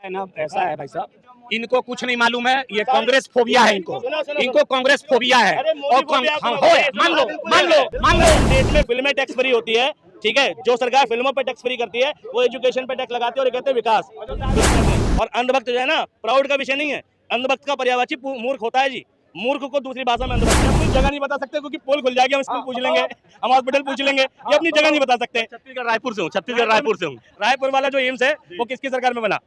है ना, ऐसा है भाई साहब, इनको कुछ नहीं मालूम है। ये कांग्रेस फोबिया है, इनको कांग्रेस फोबिया है। और मान लो देश में फिल्में टैक्स फ्री होती है, ठीक है। जो सरकार फिल्मों पे टैक्स फ्री करती है वो एजुकेशन पे टैक्स लगाती है और कहते हैं विकास। और अंधभक्त जो है ना, प्राउड का विषय नहीं है। अंधभक्त का पर्यायवाची मूर्ख होता है जी। मूर्ख को दूसरी भाषा में अंधभक्त। अपनी जगह नहीं बता सकते क्योंकि पोल खुल जाएगी, हम स्कूल पूछ लेंगे, हम हॉस्पिटल पूछ लेंगे, ये अपनी जगह नहीं बता सकते। छत्तीसगढ़ रायपुर से हूँ, छत्तीसगढ़ रायपुर से हूँ। रायपुर वाला जो एम्स है वो किसकी सरकार में बना?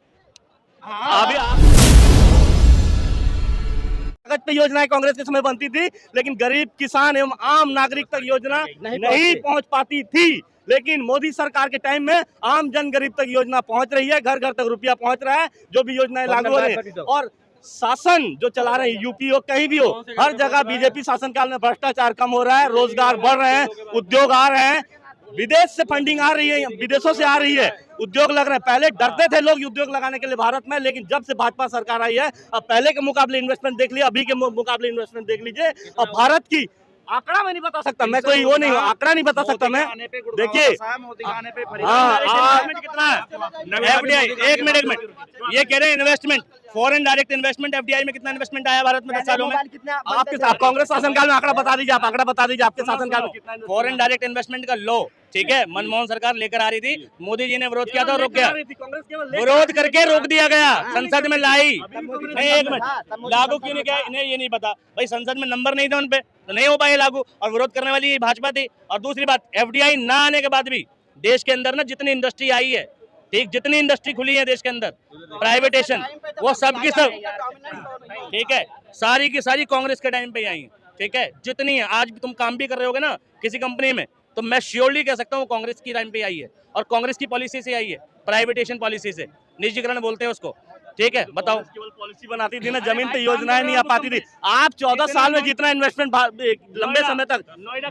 अभी योजनाएं कांग्रेस के समय बनती थी, लेकिन गरीब किसान एवं आम नागरिक तक योजना नहीं पहुंच पाती थी। लेकिन मोदी सरकार के टाइम में आम जन गरीब तक योजना पहुंच रही है, घर घर तक रुपया पहुंच रहा है, जो भी योजनाएं लागू हो रही है। और शासन जो चला रहे हैं, यूपी हो कहीं भी हो, हर जगह बीजेपी शासनकाल में भ्रष्टाचार कम हो रहा है, रोजगार बढ़ रहे हैं, उद्योग आ रहे हैं, विदेश से फंडिंग आ रही है, विदेशों से आ रही है, उद्योग लग रहे हैं। पहले डरते थे लोग उद्योग लगाने के लिए भारत में, लेकिन जब से भाजपा सरकार आई है, अब पहले के मुकाबले इन्वेस्टमेंट देख लीजिए, अभी के मुकाबले इन्वेस्टमेंट देख लीजिए। और भारत की आंकड़ा मैं नहीं बता सकता, मैं कोई वो नहीं हूँ, आंकड़ा नहीं बता सकता मैं। देखिए कितना है एफडीआई, एक मिनट, ये कह रहे हैं investment, foreign direct investment, FDI में कितना इन्वेस्टमेंट आया भारत में 10 सालों में? आपके कांग्रेस शासनकाल में आंकड़ा बता दीजिए, आप आंकड़ा बता दीजिए आपके शासनकाल में कितना फॉरेन डायरेक्ट इन्वेस्टमेंट का लो, ठीक है, मनमोहन सरकार लेकर आ रही थी, मोदी जी ने विरोध किया था, रोक गया, विरोध करके रोक दिया गया, संसद में लाई नहीं। एक मिनट, लागू क्यों नहीं किया इन्हें ये नहीं पता भाई, संसद में नंबर नहीं था उनपे, तो नहीं हो पाए लागू, और विरोध करने वाली भाजपा थी। और दूसरी बात, एफडीआई ना आने के बाद भी देश के अंदर ना जितनी इंडस्ट्री आई है, ठीक, जितनी इंडस्ट्री खुली है देश के अंदर, प्राइवेटेशन, वो सब की सब, ठीक है, सारी की सारी कांग्रेस के टाइम पे आई है, ठीक है। जितनी है, आज भी तुम काम भी कर रहे होगे ना किसी कंपनी में, तो मैं श्योरली कह सकता हूँ कांग्रेस की टाइम पे आई है, और कांग्रेस की पॉलिसी से आई है, प्राइवेटेशन पॉलिसी से, निजीकरण बोलते हैं उसको, ठीक है। बताओ, केवल पॉलिसी बनाती थी ना, जमीन पे योजनाएं नहीं आ पाती थी। आप 14 साल में जितना इन्वेस्टमेंट लंबे समय तक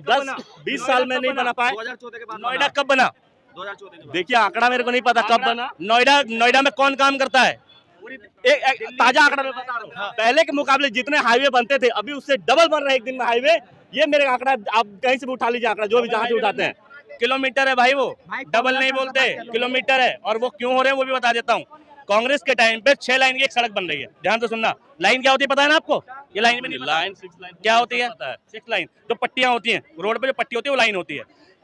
10-20 साल में नहीं बना पाए। नोएडा कब बना? देखिए आंकड़ा मेरे को नहीं पता कब बना। नोएडा में कौन काम करता है? एक ताजा आंकड़ा मैं बता रहा हूँ, पहले के मुकाबले जितने हाईवे बनते थे, अभी उससे डबल बन रहा है एक दिन में हाईवे। ये मेरे आंकड़ा, आप कहीं से भी उठा लीजिए आंकड़ा, जो भी जहाँ से उठाते हैं। किलोमीटर है भाई, वो डबल नहीं बोलते, किलोमीटर है। और वो क्यों हो रहे हैं वो भी बता देता हूँ। कांग्रेस के टाइम पे 6 लाइन की एक सड़क बन रही है, ध्यान से सुनना। लाइन क्या होती है पता है ना आपको? ये लाइन में नहीं, लाइन 6 लाइन क्या होती है? 6 लाइन जो पट्टियां होती हैं रोड पे, जो पट्टी होती है वो लाइन होती है।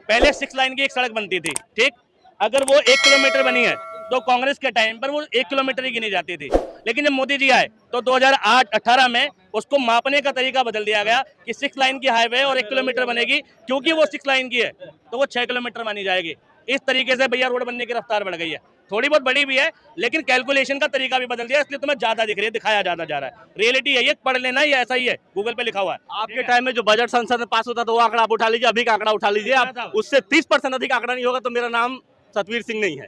पहले 6 लाइन की एक सड़क बनती थी, ठीक। अगर वो 1 किलोमीटर बनी है तो कांग्रेस के टाइम पर वो 1 किलोमीटर ही गिनी जाती थी। लेकिन जब मोदी जी आए तो 2008-18 में उसको मापने का तरीका बदल दिया गया कि 6 लाइन की हाईवे और 1 किलोमीटर बनेगी, क्योंकि वो 6 लाइन की है तो वो 6 किलोमीटर मानी जाएगी। इस तरीके से भैया रोड बनने की रफ्तार बढ़ गई है, थोड़ी बहुत बड़ी भी है, लेकिन कैलकुलेशन का तरीका भी बदल दिया, इसलिए तुम्हें ज्यादा दिख रही है, दिखाया ज्यादा जा रहा है। रियलिटी है ये, पढ़ लेना, ये ऐसा ही है, गूगल पे लिखा हुआ है। आपके टाइम में जो बजट संसद में पास होता था वो आंकड़ा आप उठा लीजिए, अभी का आंकड़ा उठा लीजिए, आप उससे 30% अधिक आंकड़ा नहीं होगा तो मेरा नाम सतवीर सिंह नहीं है।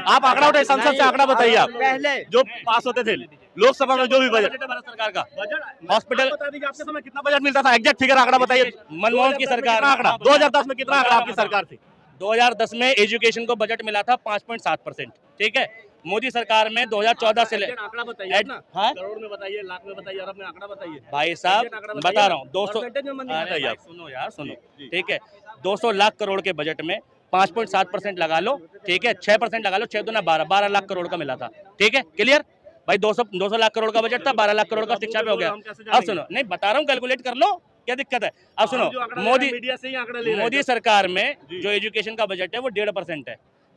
आप आंकड़ा उठाइए, संसद से आंकड़ा बताइए, आप पहले जो पास होते थे लोकसभा में, जो भी बजट सरकार का बजट, हॉस्पिटल, बता दीजिए आपके समय कितना बजट मिलता था, एग्जैक्ट फिगर आंकड़ा बताइए। मनमोहन की सरकार आंकड़ा 2010 में कितना आंकड़ा आपकी सरकार थी? 2010 में एजुकेशन को बजट मिला था 5.7%, ठीक है। मोदी सरकार में 2014 से आंकड़ा बताइए ना, करोड़ में बताइए, लाख में बताइए, अरब में आंकड़ा बताइए। भाई साहब बता रहा हूँ, 200, सुनो यार सुनो, ठीक है, 200 लाख करोड़ के बजट में 5.7% लगा लो, ठीक है, 6% लगा लो, 6 दूना 12 लाख करोड़ का मिला था, ठीक है, क्लियर भाई। 200 लाख करोड़ का बजट था, 12 लाख करोड़ का शिक्षा पे हो गया। अब सुनो, नहीं बता रहा हूँ, कैलकुलेट कर लो, क्या दिक्कत है? अब सुनो, मोदी सरकार में जो एजुकेशन का बजट है वो 1.5% है,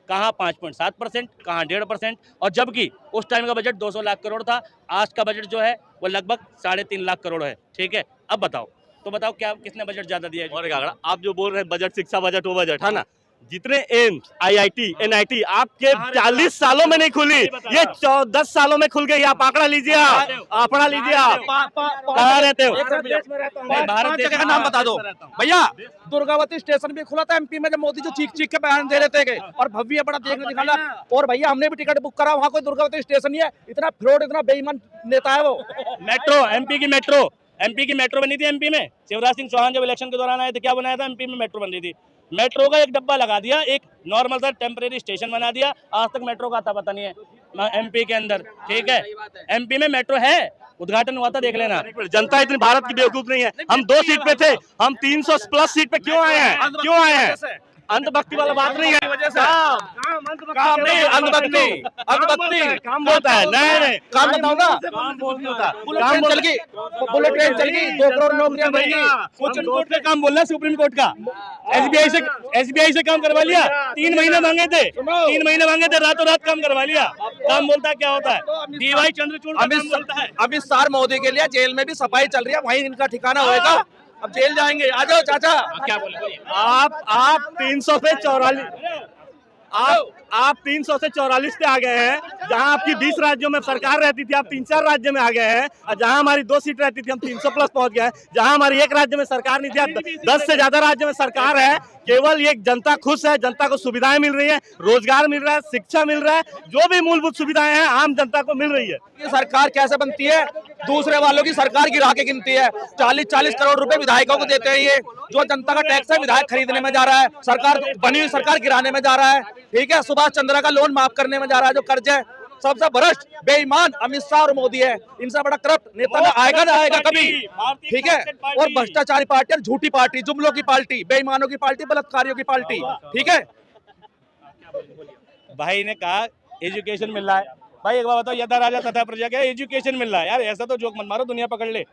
कहाँ 5.7%, कहाँ 1.5%। और जबकि उस टाइम का बजट 200 लाख करोड़ था, आज का बजट जो है वो लगभग 3.5 लाख करोड़ है, ठीक है। अब बताओ, तो बताओ क्या किसने बजट ज्यादा दिया है? और आप जो बोल रहे हैं बजट, शिक्षा बजट, वो बजट है ना, जितने एम्स, IIT, NIT आपके 40 सालों में नहीं खुली, ये 10 सालों में खुल गई। आप आंकड़ा लीजिए, आंकड़ा लीजिए। आप कहाँ रहते हो? भारत देश का नाम बता दो भैया। दुर्गावती स्टेशन भी खुला था MP में, जब मोदी जो चीख चीख के बयान दे रहे थे और भव्य बड़ा देखने दिखाना। और भैया हमने भी टिकट बुक करा, वहाँ कोई दुर्गावती स्टेशन नहीं है। इतना फ्रॉड, इतना बेईमान नेता है वो। मेट्रो, MP की मेट्रो बनी थी MP में। शिवराज सिंह चौहान जब इलेक्शन के दौरान आए थे, क्या बनाया था? MP में मेट्रो बन रही थी। मेट्रो का एक डब्बा लगा दिया, एक नॉर्मल सा टेम्परेरी स्टेशन बना दिया, आज तक मेट्रो का आता पता नहीं है MP के अंदर, ठीक है। MP में मेट्रो है, उद्घाटन हुआ था, देख लेना। जनता इतनी भारत की बेवकूफ नहीं है। हम 2 सीट पे थे, हम 300 प्लस सीट पे क्यों आए हैं? अंधभक्ति वाला बात नहीं है। वजह से काम नहीं, अंधभक्ति काम बोलता है। नहीं नहीं, काम बताओ ना। काम बोल नहीं होता। बुलेट ट्रेन चल गई, बुलेट ट्रेन चल गई, 2 करोड़ नौकरियां मिल गई। सुप्रीम कोर्ट का काम बोलना, सुप्रीम कोर्ट का। एसबीआई से काम करवा लिया, 3 महीने मांगे थे, 3 महीने मांगे थे, रातों रात काम करवा लिया। काम बोलता है क्या होता है? डीवाई चंद्रचूड़ का काम बोलता है। अमित शाह मोदी के लिए जेल में भी सफाई चल रही है, वहीं इनका ठिकाना होएगा। अब जेल जाएंगे, आ जाओ चाचा। क्या बोले? आप 300 पे 44, आप 300 से 44 पे आ गए हैं। जहां आपकी 20 राज्यों में सरकार रहती थी, आप 3-4 राज्य में आ गए हैं। और जहां हमारी 2 सीट रहती थी, हम 300 प्लस पहुंच गए हैं। जहां हमारी 1 राज्य में सरकार नहीं थी, अब 10 से ज्यादा राज्य में सरकार है। केवल ये जनता खुश है, जनता को सुविधाएं मिल रही है, रोजगार मिल रहा है, शिक्षा मिल रहा है, जो भी मूलभूत सुविधाएं हैं आम जनता को मिल रही है। ये सरकार कैसे बनती है? दूसरे वालों की सरकार गिरा के गिनती है। 40-40 करोड़ रुपए विधायकों को देते हैं। ये जो जनता का टैक्स है विधायक खरीदने में जा रहा है, सरकार बनी हुई सरकार गिराने में जा रहा है। ठीक है, सुभाष चंद्रा का लोन माफ करने में जा रहा है। जो कर्ज है, सबसे भ्रष्ट बेईमान अमित शाह और मोदी है। इनसे बड़ा करप्ट नेता ना आएगा ना आएगा कभी। ठीक है, और भ्रष्टाचारी पार्टी और झूठी पार्टी, जुमलों की पार्टी, बेईमानों की पार्टी, बलात्कारियों की पार्टी। ठीक है, भाई ने कहा एजुकेशन मिल रहा है। भाई एक बार बताओ, यथा राजा तथा प्रजा, क्या एजुकेशन मिल रहा है? यार ऐसा तो जोक मत मारो, दुनिया पकड़ ले,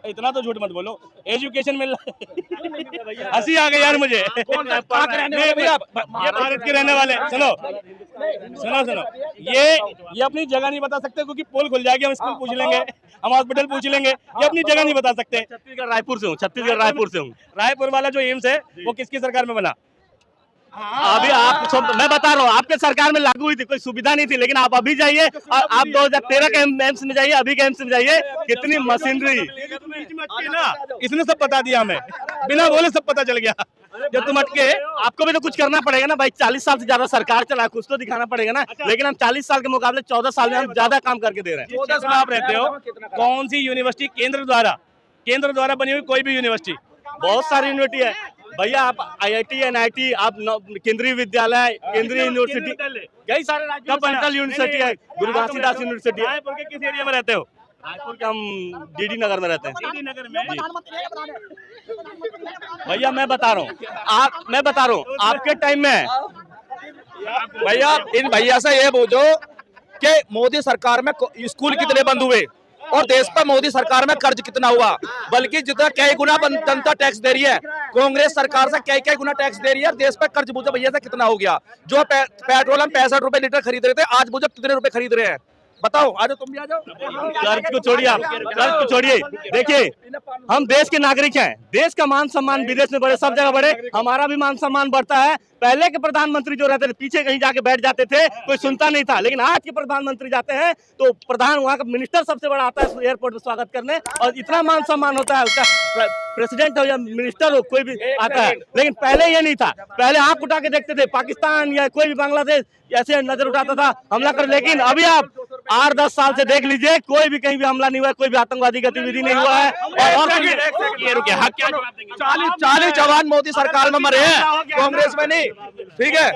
इतना तो झूठ मत बोलो। एजुकेशन मिल रहा है, हंसी आ गई यार मुझे। ये भारत के रहने वाले, सुनो सुनो सुनो, ये अपनी जगह नहीं बता सकते, क्योंकि पोल खुल जाएगी, हम स्कूल पूछ लेंगे, हम हॉस्पिटल पूछ लेंगे, ये अपनी जगह नहीं बता सकते। छत्तीसगढ़ रायपुर से हूँ, छत्तीसगढ़ रायपुर से हूँ। रायपुर वाला जो एम्स है वो किसकी सरकार में बना? अभी मैं बता रहा हूँ, आपके सरकार में लागू हुई थी, कोई सुविधा नहीं थी, लेकिन आप अभी जाइए और आप 2013 के एम्स में जाइए, अभी के एम्स में जाइए, कितनी मशीनरी। इसने सब बता दिया हमें, बिना बोले सब पता चल गया। जब तुम अटके, आपको भी तो कुछ करना पड़ेगा ना भाई। 40 साल से ज्यादा सरकार चला, कुछ तो दिखाना पड़ेगा ना। लेकिन हम 40 साल के मुकाबले 14 साल में हम ज्यादा काम करके दे रहे हैं। 14 साल आप रहते हो, कौन सी यूनिवर्सिटी केंद्र द्वारा बनी हुई कोई भी यूनिवर्सिटी? बहुत सारी यूनिवर्सिटी है भैया। आप IIT, NIT, आप केंद्रीय विद्यालय, केंद्रीय यूनिवर्सिटी, कई सारे राज्यों में सेंट्रल यूनिवर्सिटी है, गुरु घासीदास यूनिवर्सिटी है। रायपुर के किस एरिया में रहते हो? रायपुर के हम DD नगर में रहते हैं। DD नगर में। भैया मैं बता रहा हूँ, आपके टाइम में भैया इन भैया से ये पूछो कि मोदी सरकार में स्कूल कितने बंद हुए और देश पर मोदी सरकार में कर्ज कितना हुआ। बल्कि जितना कई गुना जनता टैक्स दे रही है, कांग्रेस सरकार से कई गुना टैक्स दे रही है। देश पर कर्ज पूछो भैया से कितना हो गया। जो पेट्रोल हम 65 रुपए लीटर खरीद रहे थे, आज मुझे कितने रुपए खरीद रहे हैं? बताओ, आ जाओ, तुम भी आ जाओ। कर्ज को छोड़िए, आप कर्ज को छोड़िए। देखिए, हम देश के नागरिक हैं, देश का मान सम्मान विदेश में बढ़े, सब जगह बढ़े, हमारा भी मान सम्मान बढ़ता है। पहले के प्रधानमंत्री जो रहते थे, पीछे कहीं जाके बैठ जाते थे, कोई सुनता नहीं था। लेकिन आज के प्रधानमंत्री जाते हैं तो प्रधान, वहाँ का मिनिस्टर सबसे बड़ा आता है एयरपोर्ट में स्वागत करने, और इतना मान सम्मान होता है उसका। प्रेसिडेंट हो या मिनिस्टर हो, कोई भी आता है। लेकिन पहले ये नहीं था। पहले आंख उठा के देखते थे, पाकिस्तान या कोई भी बांग्लादेश ऐसे नजर उठाता था हमला कर। लेकिन अभी आप 8-10 साल से देख लीजिए, कोई भी कहीं भी हमला नहीं हुआ है, कोई भी आतंकवादी गतिविधि नहीं हुआ है। और 40 जवान मोदी सरकार में मरे हैं, कांग्रेस में नहीं। ठीक है,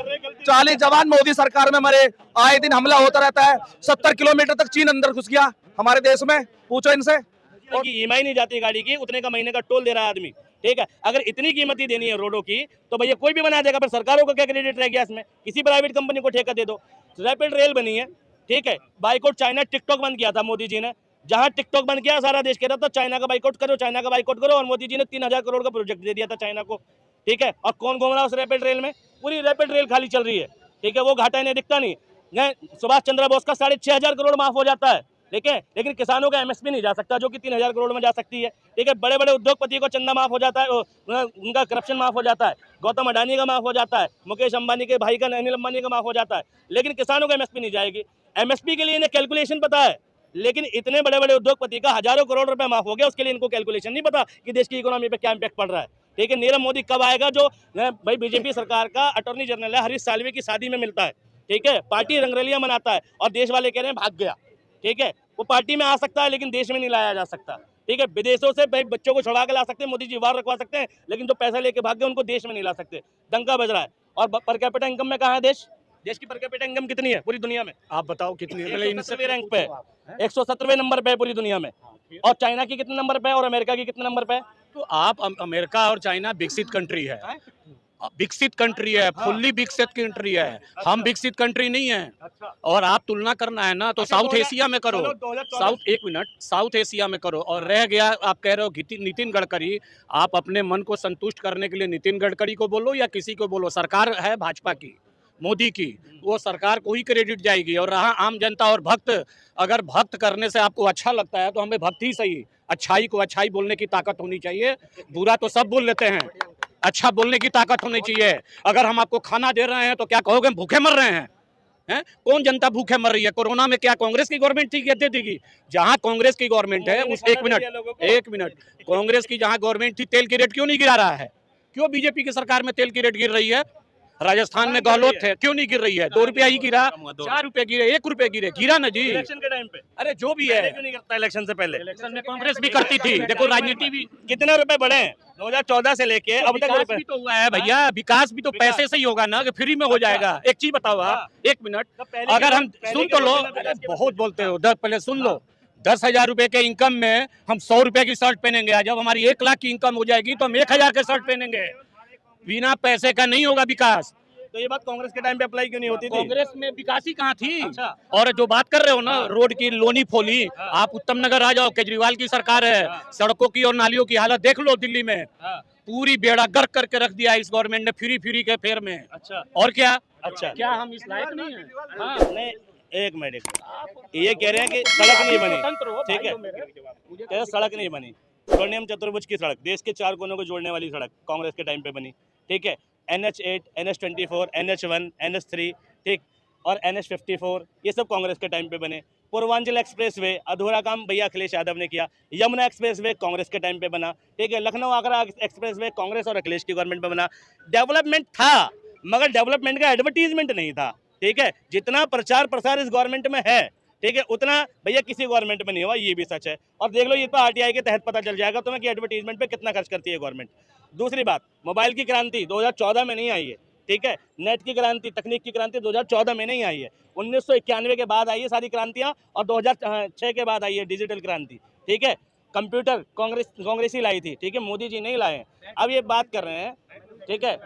40 जवान मोदी सरकार में मरे। आए दिन हमला होता रहता है। 70 किलोमीटर तक चीन अंदर घुस गया हमारे देश में, पूछो इनसे। EMI नहीं जाती गाड़ी की, उतने का महीने का टोल दे रहा है आदमी। ठीक है, अगर इतनी कीमत ही देनी है रोडों की तो भैया कोई भी बना देगा, पर सरकारों का क्या क्रेडिट रह गया इसमें? किसी प्राइवेट कंपनी को ठेका दे दो। रैपिड रेल बनी है, ठीक है, बाइकआउट चाइना, टिकटॉक बंद किया था मोदी जी ने। जहां टिकटॉक बंद किया, सारा देश कह रहा था चाइना का बाइकआउट करो, चाइना का बाइकआउट करो, और मोदी जी ने 3000 करोड़ का प्रोजेक्ट दे दिया था चाइना को। ठीक है, और कौन घूम रहा है उस रैपिड रेल में? पूरी रैपिड रेल खाली चल रही है। ठीक है, वो घाटा इन्हें दिखता नहीं। सुभाष चंद्र बोस का 6500 करोड़ माफ हो जाता है, ठीक है, लेकिन किसानों का MSP नहीं जा सकता, जो कि 3000 करोड़ में जा सकती है। ठीक है, बड़े बड़े उद्योगपति को चंदा माफ हो जाता है, उनका करप्शन माफ हो जाता है, गौतम अडानी का माफ हो जाता है, मुकेश अंबानी के भाई का, अनिल अंबानी का माफ हो जाता है, लेकिन किसानों का MSP नहीं जाएगी। MSP के लिए इन्हें कैलकुलेशन पता है, लेकिन इतने बड़े बड़े उद्योगपति का हजारों करोड़ रुपए माफ हो गया, उसके लिए इनको कैलकुलेशन नहीं पता कि देश की इकोनॉमी पे क्या इंपैक्ट पड़ रहा है। ठीक है, नीरव मोदी कब आएगा? जो भाई बीजेपी सरकार का अटॉर्नी जनरल है, हरीश साल्वे की शादी में मिलता है। ठीक है, पार्टी रंगरलियां मनाता है, और देश वाले कह रहे हैं भाग गया। ठीक है, वो पार्टी में आ सकता है, लेकिन देश में नहीं लाया जा सकता। ठीक है, विदेशों से भाई बच्चों को छुड़ा के ला सकते हैं, मोदी जी वार रखवा सकते हैं, लेकिन जो पैसा लेके भाग गए उनको देश में नहीं ला सकते। डंका बज रहा है। और पर कैपिटा इनकम में कहाँ है देश? देश की पर कैपिटा इनकम कितनी है पूरी दुनिया में? आप बताओ कितनी है? 117वें रैंक पे, 117वें नंबर पे है पूरी दुनिया में। और चाइना की कितने नंबर पे है, और अमेरिका की कितने नंबर पे है? तो आप अमेरिका और चाइना विकसित कंट्री है, विकसित कंट्री है, फुल्ली विकसित कंट्री है। हम विकसित कंट्री नहीं है। अच्छा और आप तुलना करना है ना तो अच्छा, साउथ 2000 एशिया में करो, चलो 2014 साउथ, एक मिनट, साउथ एशिया में करो। और रह गया, आप कह रहे हो नितिन गडकरी, आप अपने मन को संतुष्ट करने के लिए नितिन गडकरी को बोलो या किसी को बोलो, सरकार है भाजपा की, मोदी की, वो सरकार को ही क्रेडिट जाएगी। और रहा आम जनता और भक्त, अगर भक्त करने से आपको अच्छा लगता है तो हमें भक्ति ही सही, अच्छाई को अच्छाई बोलने की ताकत होनी चाहिए। बुरा तो सब बोल लेते हैं, अच्छा बोलने की ताकत होनी चाहिए। अगर हम आपको खाना दे रहे हैं तो क्या कहोगे हम भूखे मर रहे हैं? हैं? कौन जनता भूखे मर रही है? कोरोना में क्या कांग्रेस की गवर्नमेंट थी, कहते थी? जहां कांग्रेस की गवर्नमेंट है उस, एक मिनट, कांग्रेस की जहां गवर्नमेंट थी, तेल की रेट क्यों नहीं गिरा रहा है? क्यों बीजेपी की सरकार में तेल की रेट गिर रही है? राजस्थान में गहलोत थे, क्यों नहीं गिर रही है? 2 रुपया ही गिरा, 4 रुपए गिरे, 1 रुपए गिरे, गिरा ना जी। इलेक्शन के टाइम पे अरे जो भी पहले है, क्यों नहीं करता इलेक्शन से पहले? इलेक्शन में कांग्रेस भी करती थी। देखो राजनीति भी, कितने रुपए बढ़े हैं 2014 से लेके अब तक? विकास रुपए भी तो हुआ है भैया, विकास भी तो पैसे से ही होगा ना, कि फ्री में हो जाएगा। एक चीज बताओ आप, एक मिनट, अगर हम सुन तो लो, बहुत बोलते हो, पहले सुन लो। 10,000 रुपए के इनकम में हम 100 रुपए की शर्ट पहनेंगे, जब हमारी 1 लाख की इनकम हो जाएगी तो हम 1,000 के शर्ट पहनेंगे। बिना पैसे का नहीं होगा विकास। तो ये बात कांग्रेस के टाइम पे अप्लाई क्यों नहीं होती थी? कांग्रेस में विकास ही कहाँ थी? अच्छा। और जो बात कर रहे हो ना रोड की लोनी फोली, आप उत्तम नगर आ जाओ, केजरीवाल की सरकार है, सड़कों की और नालियों की हालत देख लो दिल्ली में, पूरी बेड़ा गर्क करके रख दिया इस गवर्नमेंट ने, फ्री के फेर में। अच्छा और क्या, अच्छा क्या हम इस लायक नहीं है? हाँ, नहीं, एक मिनट, ये कह रहे हैं कि सड़क नहीं बनी, स्वतंत्र हो ठीक है, भाइयों मेरे। मुझे कह रहे सड़क नहीं बनी। स्वर्णिम चतुर्भुज की सड़क, देश के 4 कोनों को जोड़ने वाली सड़क कांग्रेस के टाइम पे बनी, ठीक है। NH8, NH24, NH1, NH3, ठीक, और NH54, ये सब कांग्रेस के टाइम पे बने। पूर्वांचल एक्सप्रेस वे अधूरा काम भैया अखिलेश यादव ने किया। यमुना एक्सप्रेस वे कांग्रेस के टाइम पे बना, ठीक है। लखनऊ आगरा एक्सप्रेस वे कांग्रेस और अखिलेश की गवर्नमेंट पे बना। डेवलपमेंट था, मगर डेवलपमेंट का एडवर्टीजमेंट नहीं था, ठीक है। जितना प्रचार प्रसार इस गवर्नमेंट में है, ठीक है, उतना भैया किसी गवर्नमेंट में नहीं हुआ, ये भी सच है। और देख लो ये तो RTI के तहत पता चल जाएगा तुम्हें कि एडवर्टीजमेंट पे कितना खर्च करती है गवर्नमेंट। दूसरी बात, मोबाइल की क्रांति 2014 में नहीं आई है, ठीक है। नेट की क्रांति, तकनीक की क्रांति 2014 में नहीं आई है, 1991 के बाद आई है सारी क्रांतियां, और 2006 के बाद आई है डिजिटल क्रांति, ठीक है। कंप्यूटर कांग्रेसी लाई थी, ठीक है, मोदी जी नहीं लाए हैं। अब ये बात कर रहे हैं, ठीक है,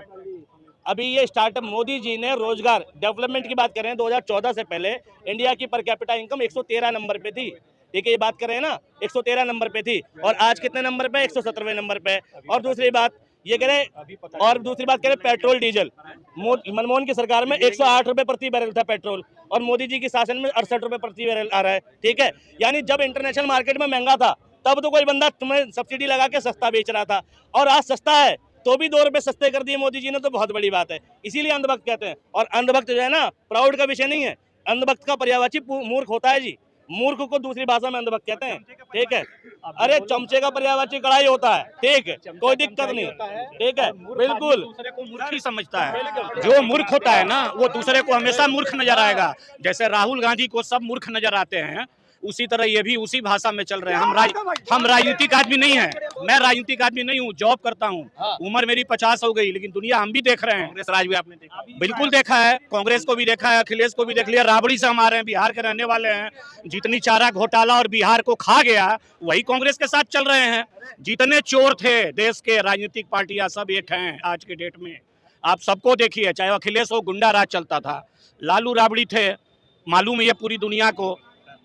अभी ये स्टार्टअप मोदी जी ने रोजगार डेवलपमेंट की बात कर रहे हैं। 2014 से पहले इंडिया की पर कैपिटा इनकम 113 नंबर पे थी, ठीक है, ये बात कर रहे हैं ना, 113 नंबर पे थी, और आज कितने नंबर पे? 117वें नंबर पे। और दूसरी बात ये कह रहे, और दूसरी बात कह रहे पेट्रोल डीजल, मनमोहन की सरकार में 108 रुपए प्रति बैरल था पेट्रोल, और मोदी जी की शासन में 68 रुपए प्रति बैरल आ रहा है, ठीक है। यानी जब इंटरनेशनल मार्केट में महंगा था तब तो कोई बंदा तुम्हें सब्सिडी लगा के सस्ता बेच रहा था, और आज सस्ता है तो भी 2 रुपए सस्ते कर दिए मोदी जी ने, तो बहुत बड़ी बात है। इसीलिए अंधभक्त कहते हैं। और अंधभक्त जो है ना, प्राउड का विषय नहीं है, अंधभक्त का पर्यायवाची मूर्ख होता है जी। मूर्ख को दूसरी भाषा में अंधभक्त कहते हैं, ठीक है। अरे चमचे का पर्यायवाची कढ़ाई होता है, ठीक है, कोई दिक्कत नहीं, ठीक है, बिल्कुल। दूसरे को मूर्ख ही समझता है। जो मूर्ख होता है ना वो दूसरे को हमेशा मूर्ख नजर आएगा। जैसे राहुल गांधी को सब मूर्ख नजर आते हैं, उसी तरह ये भी उसी भाषा में चल रहे हैं। हम राजनीतिक आदमी नहीं है, मैं राजनीतिक आदमी नहीं हूँ, जॉब करता हूँ, उम्र मेरी 50 हो गई, लेकिन दुनिया हम भी देख रहे हैं। कांग्रेस राज भी आपने देखा? बिल्कुल देखा है, कांग्रेस को भी देखा है, अखिलेश को भी देख लिया। राबड़ी से हमारे हैं, बिहार के रहने वाले हैं। जितनी चारा घोटाला और बिहार को खा गया वही कांग्रेस के साथ चल रहे हैं। जितने चोर थे देश के, राजनीतिक पार्टियां सब एक हैं आज के डेट में। आप सबको देखिए, चाहे अखिलेश हो, गुंडा राज चलता था, लालू राबड़ी थे, मालूम है ये पूरी दुनिया को,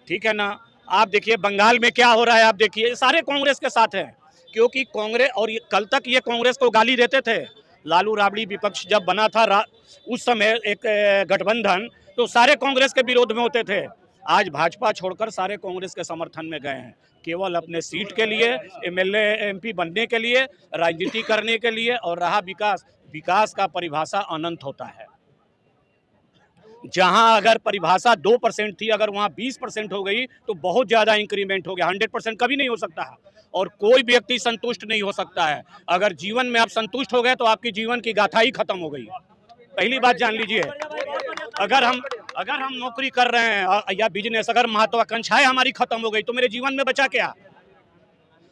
ठीक है ना। आप देखिए बंगाल में क्या हो रहा है, आप देखिए, सारे कांग्रेस के साथ हैं, क्योंकि कांग्रेस, और कल तक ये कांग्रेस को गाली देते थे। लालू राबड़ी विपक्ष जब बना था उस समय एक गठबंधन, तो सारे कांग्रेस के विरोध में होते थे। आज भाजपा छोड़कर सारे कांग्रेस के समर्थन में गए हैं, केवल अपने सीट के लिए, MLA MP बनने के लिए, राजनीति करने के लिए। और रहा विकास का परिभाषा अनंत होता है। जहां अगर परिभाषा 2% थी, अगर वहां 20% हो गई तो बहुत ज्यादा इंक्रीमेंट हो गया। 100% कभी नहीं हो सकता, और कोई व्यक्ति संतुष्ट नहीं हो सकता है। अगर जीवन में आप संतुष्ट हो गए तो आपकी जीवन की गाथा ही खत्म हो गई। पहली बात जान लीजिए, अगर हम नौकरी कर रहे हैं या बिजनेस, अगर महत्वाकांक्षाएं हमारी खत्म हो गई तो मेरे जीवन में बचा क्या?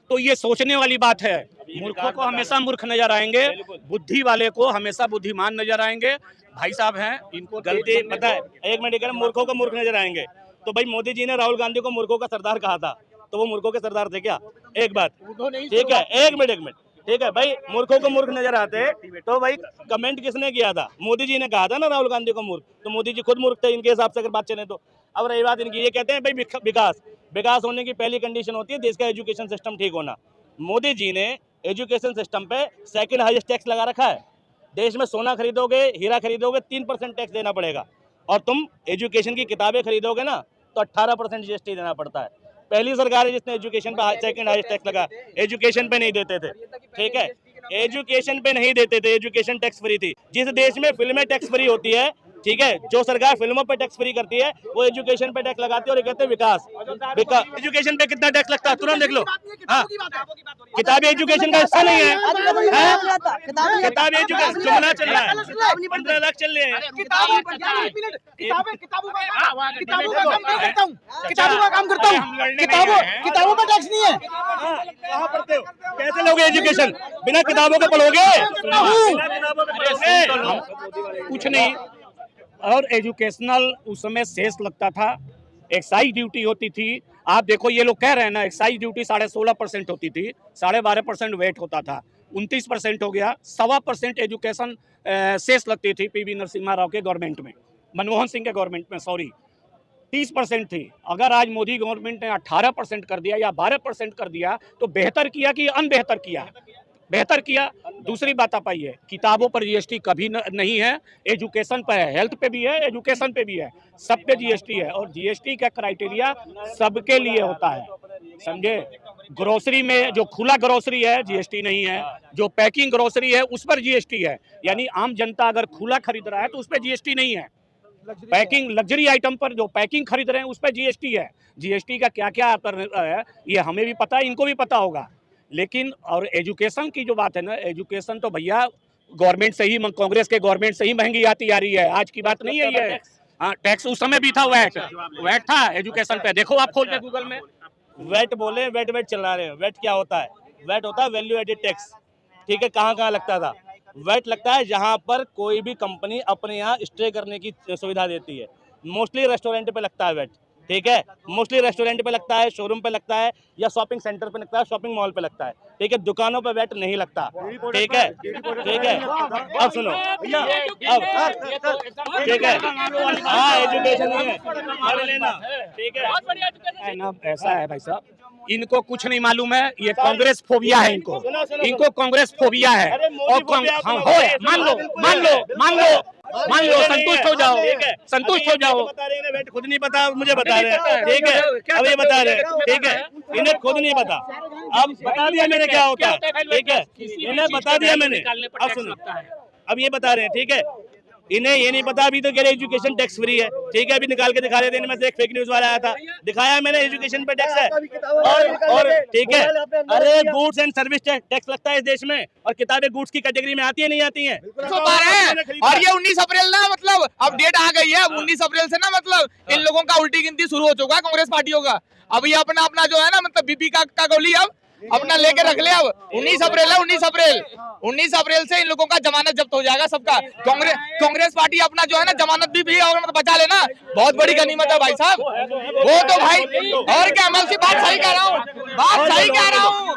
तो ये सोचने वाली बात है। मूर्खों को हमेशा मूर्ख नजर आएंगे, बुद्धि वाले को हमेशा बुद्धिमान नजर आएंगे। भाई साहब हैं, इनको गलती पता है, एक मिनट, मूर्खों को मूर्ख नजर आएंगे। तो भाई मोदी जी ने राहुल गांधी को मूर्खों का सरदार कहा था, तो वो मूर्खों के सरदार थे क्या? एक बात, ठीक है, एक मिनट, ठीक है भाई, मूर्खों को मूर्ख नजर आते हैं तो भाई कमेंट किसने किया था? मोदी जी ने कहा था ना राहुल गांधी को मूर्ख, तो मोदी जी खुद मूर्ख थे इनके हिसाब से अगर बात चले तो। अब रही बात इनकी, ये कहते हैं भाई विकास, विकास होने की पहली कंडीशन होती है देश का एजुकेशन सिस्टम ठीक होना। मोदी जी ने एजुकेशन सिस्टम पे सेकंड हाईएस्ट टैक्स लगा रखा है। देश में सोना खरीदोगे, हीरा खरीदोगे 3% टैक्स देना पड़ेगा, और तुम एजुकेशन की किताबें खरीदोगे ना तो 18% जीएसटी देना पड़ता है। पहली सरकार है जिसने एजुकेशन पे सेकंड हाईएस्ट टैक्स लगा। एजुकेशन पे नहीं देते थे, ठीक है, एजुकेशन पे नहीं देते थे, एजुकेशन टैक्स फ्री थी। जिस देश में फिल्में टैक्स फ्री होती है, ठीक है, जो सरकार फिल्मों पे टैक्स फ्री करती है वो एजुकेशन पे टैक्स लगाती है, और ये कहते हैं विकास। एजुकेशन पे कितना टैक्स लगता है तुरंत देख लो। हाँ, किताबी एजुकेशन का हिस्सा नहीं है, किताबी एजुकेशन चुनना चल रहा है, 15 लाख चल रहे हैं। किताबों का काम करता हूँ, किताबों का टैक्स नहीं है। कहाँ पढ़ते हो? कैसे लोगे एजुकेशन? बिना किताबों के पढ़ोगे? कुछ नहीं। और एजुकेशनल उस समय सेस लगता था, एक्साइज ड्यूटी होती थी। आप देखो ये लोग कह रहे हैं ना, एक्साइज ड्यूटी 16.5% होती थी, 12.5% वेट होता था, 29% हो गया। 1.25% एजुकेशन सेस लगती थी पीवी नरसिम्हा राव के गवर्नमेंट में, मनमोहन सिंह के गवर्नमेंट में, सॉरी 30% थी। अगर आज मोदी गवर्नमेंट ने 18% कर दिया या 12% कर दिया तो बेहतर किया कि अनबेहतर किया? बेहतर किया। दूसरी बात आप आइए, किताबों पर जीएसटी कभी नहीं है, एजुकेशन पर है, हेल्थ पे भी है, एजुकेशन पे भी है, सब पे जीएसटी है। और जीएसटी का क्राइटेरिया सबके लिए होता है, समझे? ग्रोसरी में जो खुला ग्रोसरी है जीएसटी नहीं है, जो पैकिंग ग्रोसरी है उस पर जीएसटी है। यानी आम जनता अगर खुला खरीद रहा है तो उस पर जीएसटी नहीं है। पैकिंग लग्जरी आइटम पर जो पैकिंग खरीद रहे हैं उस पर जीएसटी है। जीएसटी का क्या क्या है ये हमें भी पता है, इनको भी पता होगा। लेकिन और एजुकेशन की जो बात है ना, एजुकेशन तो भैया गवर्नमेंट से ही, कांग्रेस के गवर्नमेंट से ही महंगी आती आ रही है, आज की बात नहीं है ये। हाँ, टैक्स उस समय भी था, वैट था एजुकेशन पे, देखो आप खोल के गूगल में। वेट बोले, वेट चला रहे हैं। वेट क्या होता है? वेट होता है वैल्यू एडेड टैक्स, ठीक है। कहाँ लगता था? वेट लगता है जहाँ पर कोई भी कंपनी अपने यहाँ स्टे करने की सुविधा देती है। मोस्टली रेस्टोरेंट पे लगता है वेट, ठीक है, मोस्टली रेस्टोरेंट पे लगता है, शोरूम पे लगता है, या शॉपिंग सेंटर पे लगता है, शॉपिंग मॉल पे लगता है, ठीक है। दुकानों पे वेट नहीं लगता, ठीक है, ठीक है। अब सुनो, अब ठीक है, हाँ एजुकेशन है, ठीक है ना। ऐसा है भाई साहब, इनको कुछ नहीं मालूम है, ये कांग्रेस फोबिया है, इनको कांग्रेस फोबिया है। और मान लो संतुष्ट हो जाओ, संतुष्ट हो जाओ। बता रहे हैं वेट खुद नहीं पता, मुझे बता रहे हैं, ठीक है, अब ये बता रहे हैं, ठीक है, इन्हें खुद नहीं पता। अब बता दिया मैंने क्या होता है, ठीक है, इन्हें बता दिया मैंने। अब सुनो, अब ये बता रहे हैं, ठीक है, इन्हें ये नहीं पता अभी तो कह रहे एजुकेशन टैक्स फ्री है, ठीक है। अभी निकाल के दिखा रहे थे, इनमें से एक फेक न्यूज वाला आया था, दिखाया मैंने एजुकेशन पे टैक्स है, और ठीक है, अरे गुड्स एंड सर्विस टैक्स लगता है इस देश में, और किताबें गुड्स की कैटेगरी में आती है नहीं आती है? और ये 19 अप्रैल ना, मतलब अब डेट आ गई है, 19 अप्रैल से ना मतलब इन लोगों का उल्टी गिनती शुरू हो चुका है कांग्रेस पार्टियों का। अब ये अपना जो है ना, मतलब बीपी का गोली अब अपना लेके रख ले। अब 19 अप्रैल है, 19 अप्रैल से इन लोगों का जमानत जब्त हो जाएगा सबका। कांग्रेस पार्टी अपना जो है ना जमानत भी और मतलब बचा लेना, बहुत बड़ी गनीमत है भाई साहब। वो तो भाई, और क्या, मैं उसी बात सही कह रहा हूँ, बात सही कह रहा हूँ।